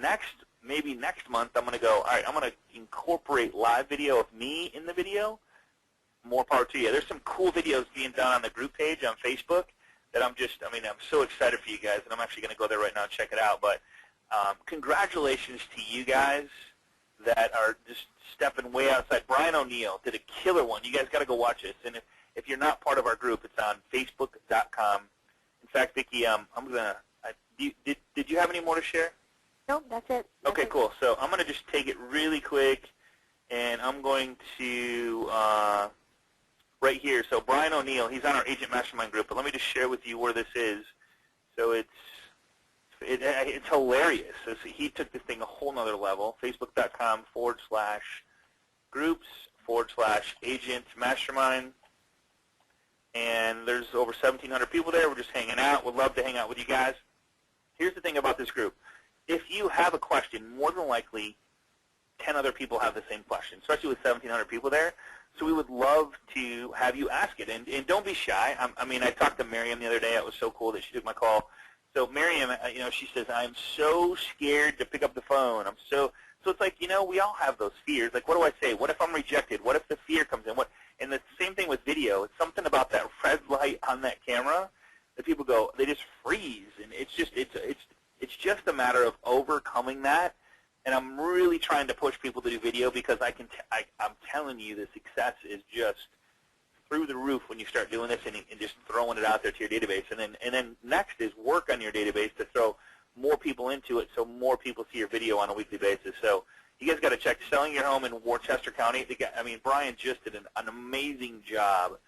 maybe next month I'm going to go, all right, I'm going to incorporate live video of me in the video. More power to you. There's some cool videos being done on the group page on Facebook that I'm so excited for you guys, and I'm actually going to go there right now and check it out. But congratulations to you guys that are just stepping way outside. Brian O'Neill did a killer one. You guys got to go watch this. And if you're not part of our group, it's on Facebook.com. In fact, Vicki, I'm going to did you have any more to share? Nope, that's it. Okay, cool. So I'm going to just take it really quick, and I'm going to right here. So Brian O'Neill, he's on our Agent Mastermind group, but let me just share with you where this is. So it's hilarious. So he took this thing a whole nother level. Facebook.com/groups/Agent Mastermind. And there's over 1,700 people there. We're just hanging out. We'd love to hang out with you guys. Here's the thing about this group. If you have a question, more than likely 10 other people have the same question, especially with 1,700 people there. So we would love to have you ask it. And don't be shy. I talked to Miriam the other day. It was so cool that she took my call. So Miriam, she says, I'm so scared to pick up the phone. So it's like, we all have those fears. Like, what do I say? What if I'm rejected? What if the fear comes in? And the same thing with video. It's something about that red light on that camera that people go, they just freeze. And it's just a matter of overcoming that. And I'm really trying to push people to do video because I'm telling you the success is just through the roof when you start doing this and just throwing it out there to your database. And then next is work on your database to throw more people into it so more people see your video on a weekly basis. So you guys got to check Selling Your Home in Worcester County. Brian just did an amazing job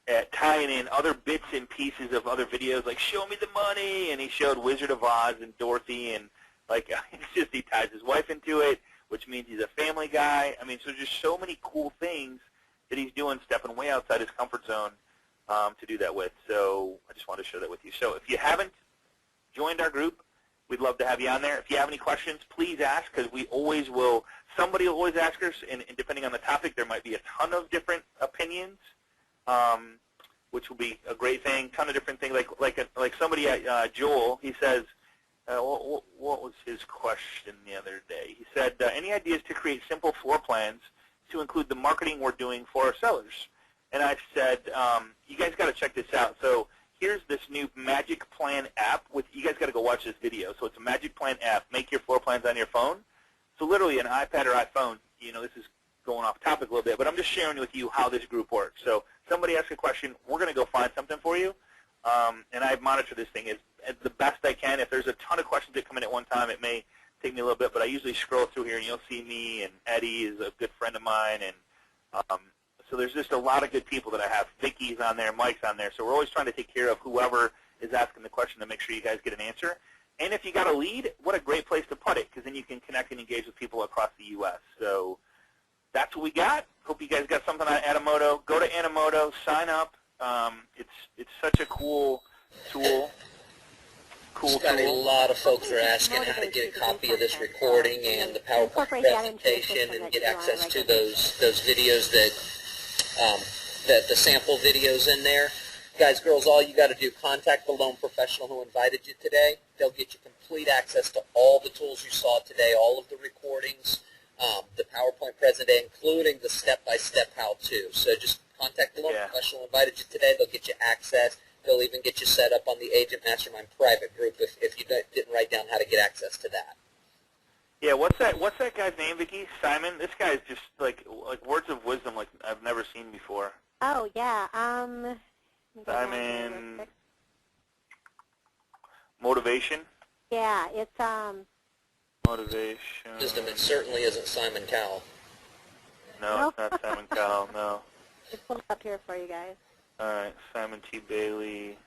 at tying in other bits and pieces of other videos, like Show Me the Money, and he showed Wizard of Oz and Dorothy, and like he ties his wife into it, which means he's a family guy. So just so many cool things that he's doing, stepping way outside his comfort zone to do that with. So I just wanted to share that with you. So if you haven't joined our group, we'd love to have you on there. If you have any questions, please ask, because we always will. Somebody will always ask us, and depending on the topic, there might be a ton of different opinions, which will be a great thing. Ton of different things. Like somebody, Joel, he says, what was his question the other day? He said, any ideas to create simple floor plans to include the marketing we're doing for our sellers? And I said, you guys got to check this out. So here's this new Magic Plan app. You guys got to go watch this video. So it's a Magic Plan app. Make your floor plans on your phone. So literally an iPad or iPhone. This is going off topic a little bit, but I'm just sharing with you how this group works. So somebody asks a question, we're going to go find something for you. And I monitor this thing as the best I can. If there's a ton of questions that come in at one time, it may take me a little bit, but I usually scroll through here, and you'll see me, and Eddie is a good friend of mine, and so there's just a lot of good people that I have. Vicky's on there, Mike's on there, so we're always trying to take care of whoever is asking the question to make sure you guys get an answer. And if you got a lead, what a great place to put it, because then you can connect and engage with people across the U.S. So that's what we got. Hope you guys got something on Animoto. Go to Animoto, sign up. It's such a cool tool. Scott, a lot of folks are asking how to get a copy of this recording and the PowerPoint presentation and get access to those videos that the sample videos in there. Guys, girls, all you got to do, contact the loan professional who invited you today. They'll get you complete access to all the tools you saw today, all of the recordings, the PowerPoint presentation, including the step-by-step how-to. So just contact the loan professional who invited you today. They'll get you access. They'll even get you set up on the Agent Mastermind private group if you didn't write down how to get access to that. Yeah, what's that guy's name, Vicki? Simon? This guy's just like words of wisdom like I've never seen before. Oh, yeah. Simon, motivation? Yeah, it's Motivation. Wisdom, it certainly isn't Simon Cowell. No, it's not Simon Cowell, no. It's pulled up here for you guys. All right, Simon T. Bailey,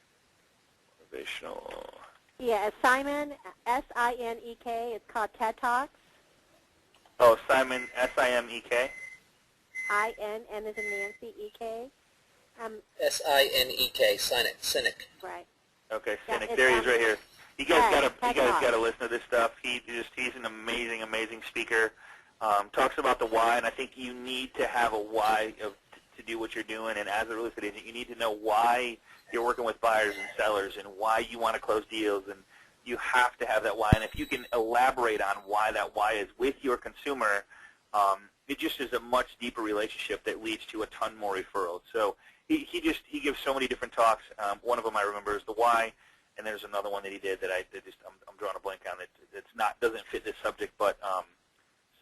motivational. Yeah, it's Simon, S-I-N-E-K. It's called TED Talks. Oh, Simon, S-I-M-E-K? I-N-N as in Nancy, E-K. S-I-N-E-K, Cynic. Right. Okay, Yeah, Cynic. it's, There he is right here. You guys TED gotta listen to this stuff. He's an amazing speaker. Talks about the why, and I think you need to have a why to do what you're doing. And as a real estate agent, you need to know why you're working with buyers and sellers and why you want to close deals. And you have to have that why. And if you can elaborate on why that why is with your consumer, it just is a much deeper relationship that leads to a ton more referrals. So he gives so many different talks. One of them I remember is the why, and there's another one that he did that I'm drawing a blank on. Doesn't fit this subject, but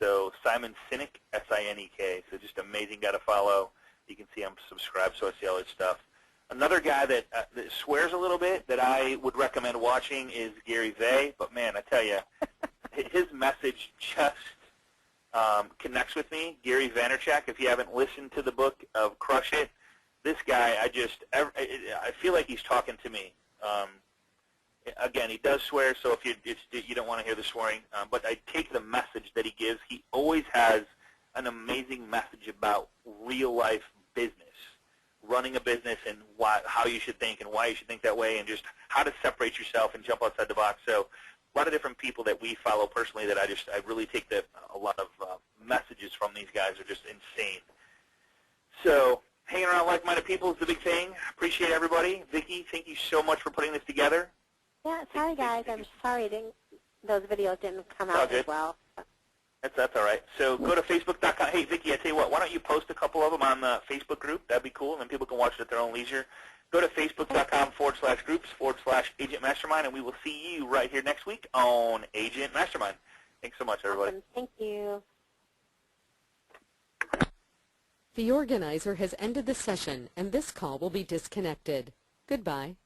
so Simon Sinek, S-I-N-E-K. So just amazing guy to follow. You can see I'm subscribed, so I see all his stuff. Another guy that swears a little bit that I would recommend watching is Gary Vee. But man, I tell you, his message just connects with me. Gary Vaynerchuk. If you haven't listened to the book of Crush It, this guy, I feel like he's talking to me. Again, he does swear, so if you don't want to hear the swearing, but I take the message that he gives. He always has an amazing message about real life business, running a business, and how you should think and why you should think that way, and just how to separate yourself and jump outside the box. So a lot of different people that we follow personally that I really take a lot of messages from these guys are just insane. So hanging around like-minded people is the big thing. Appreciate everybody. Vicki, thank you so much for putting this together. Yeah, sorry guys. I'm sorry those videos didn't come out as well. That's all right. So go to Facebook.com. Hey, Vicki, I tell you what, why don't you post a couple of them on the Facebook group? That'd be cool, and then people can watch it at their own leisure. Go to Facebook.com/groups/Agent Mastermind, and we will see you right here next week on Agent Mastermind. Thanks so much, everybody. Awesome. Thank you. The organizer has ended the session, and this call will be disconnected. Goodbye.